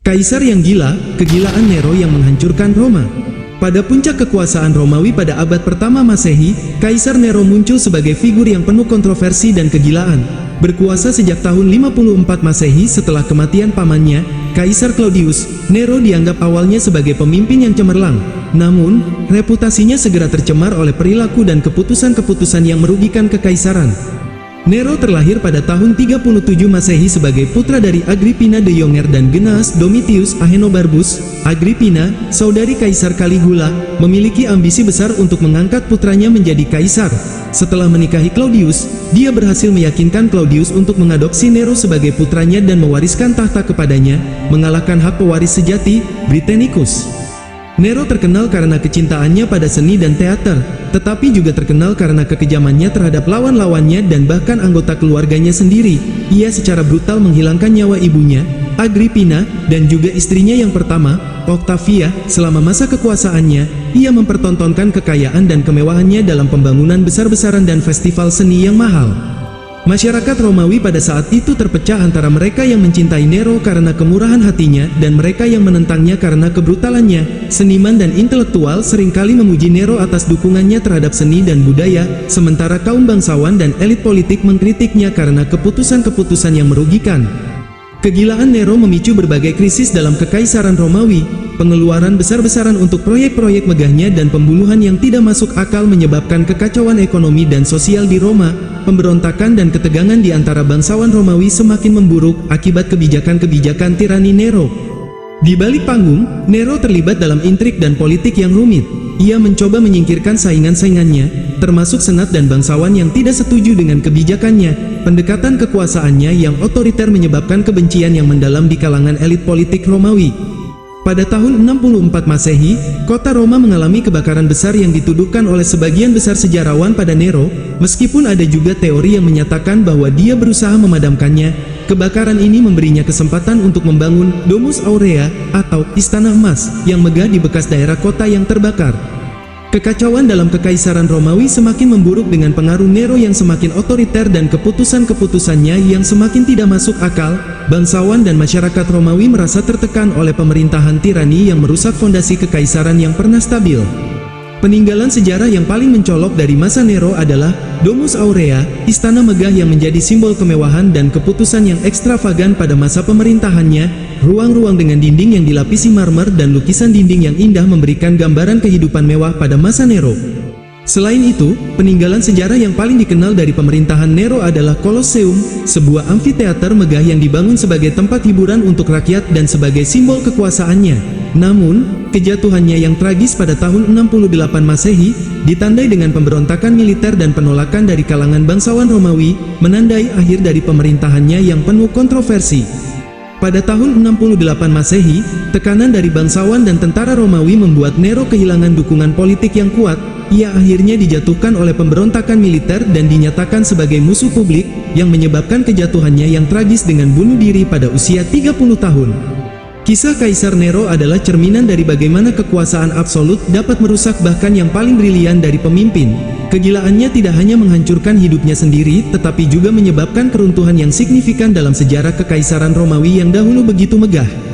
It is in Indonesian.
Kaisar yang gila, kegilaan Nero yang menghancurkan Roma. Pada puncak kekuasaan Romawi pada abad pertama Masehi, Kaisar Nero muncul sebagai figur yang penuh kontroversi dan kegilaan. Berkuasa sejak tahun 54 Masehi setelah kematian pamannya, Kaisar Claudius, Nero dianggap awalnya sebagai pemimpin yang cemerlang. Namun, reputasinya segera tercemar oleh perilaku dan keputusan-keputusan yang merugikan kekaisaran. Nero terlahir pada tahun 37 Masehi sebagai putra dari Agrippina the Younger dan Gnaeus Domitius Ahenobarbus. Agrippina, saudari Kaisar Caligula, memiliki ambisi besar untuk mengangkat putranya menjadi kaisar. Setelah menikahi Claudius, dia berhasil meyakinkan Claudius untuk mengadopsi Nero sebagai putranya dan mewariskan tahta kepadanya, mengalahkan hak pewaris sejati, Britannicus. Nero terkenal karena kecintaannya pada seni dan teater, tetapi juga terkenal karena kekejamannya terhadap lawan-lawannya dan bahkan anggota keluarganya sendiri. Ia secara brutal menghilangkan nyawa ibunya, Agrippina, dan juga istrinya yang pertama, Octavia. Selama masa kekuasaannya, ia mempertontonkan kekayaan dan kemewahannya dalam pembangunan besar-besaran dan festival seni yang mahal. Masyarakat Romawi pada saat itu terpecah antara mereka yang mencintai Nero karena kemurahan hatinya dan mereka yang menentangnya karena kebrutalannya. Seniman dan intelektual seringkali memuji Nero atas dukungannya terhadap seni dan budaya, sementara kaum bangsawan dan elit politik mengkritiknya karena keputusan-keputusan yang merugikan. Kegilaan Nero memicu berbagai krisis dalam kekaisaran Romawi. Pengeluaran besar-besaran untuk proyek-proyek megahnya dan pembunuhan yang tidak masuk akal menyebabkan kekacauan ekonomi dan sosial di Roma. Pemberontakan dan ketegangan di antara bangsawan Romawi semakin memburuk akibat kebijakan-kebijakan tirani Nero. Di balik panggung, Nero terlibat dalam intrik dan politik yang rumit. Ia mencoba menyingkirkan saingan-saingannya, termasuk senat dan bangsawan yang tidak setuju dengan kebijakannya. Pendekatan kekuasaannya yang otoriter menyebabkan kebencian yang mendalam di kalangan elit politik Romawi. Pada tahun 64 Masehi, kota Roma mengalami kebakaran besar yang dituduhkan oleh sebagian besar sejarawan pada Nero, meskipun ada juga teori yang menyatakan bahwa dia berusaha memadamkannya. Kebakaran ini memberinya kesempatan untuk membangun Domus Aurea, atau Istana Emas, yang megah di bekas daerah kota yang terbakar. Kekacauan dalam kekaisaran Romawi semakin memburuk dengan pengaruh Nero yang semakin otoriter dan keputusan-keputusannya yang semakin tidak masuk akal. Bangsawan dan masyarakat Romawi merasa tertekan oleh pemerintahan tirani yang merusak fondasi kekaisaran yang pernah stabil. Peninggalan sejarah yang paling mencolok dari masa Nero adalah Domus Aurea, istana megah yang menjadi simbol kemewahan dan keputusan yang ekstravagan pada masa pemerintahannya. Ruang-ruang dengan dinding yang dilapisi marmer dan lukisan dinding yang indah memberikan gambaran kehidupan mewah pada masa Nero. Selain itu, peninggalan sejarah yang paling dikenal dari pemerintahan Nero adalah Colosseum, sebuah amfiteater megah yang dibangun sebagai tempat hiburan untuk rakyat dan sebagai simbol kekuasaannya. Namun, kejatuhannya yang tragis pada tahun 68 Masehi, ditandai dengan pemberontakan militer dan penolakan dari kalangan bangsawan Romawi, menandai akhir dari pemerintahannya yang penuh kontroversi. Pada tahun 68 Masehi, tekanan dari bangsawan dan tentara Romawi membuat Nero kehilangan dukungan politik yang kuat. Ia akhirnya dijatuhkan oleh pemberontakan militer dan dinyatakan sebagai musuh publik, yang menyebabkan kejatuhannya yang tragis dengan bunuh diri pada usia 30 tahun. Kisah Kaisar Nero adalah cerminan dari bagaimana kekuasaan absolut dapat merusak bahkan yang paling brilian dari pemimpin. Kegilaannya tidak hanya menghancurkan hidupnya sendiri, tetapi juga menyebabkan keruntuhan yang signifikan dalam sejarah kekaisaran Romawi yang dahulu begitu megah.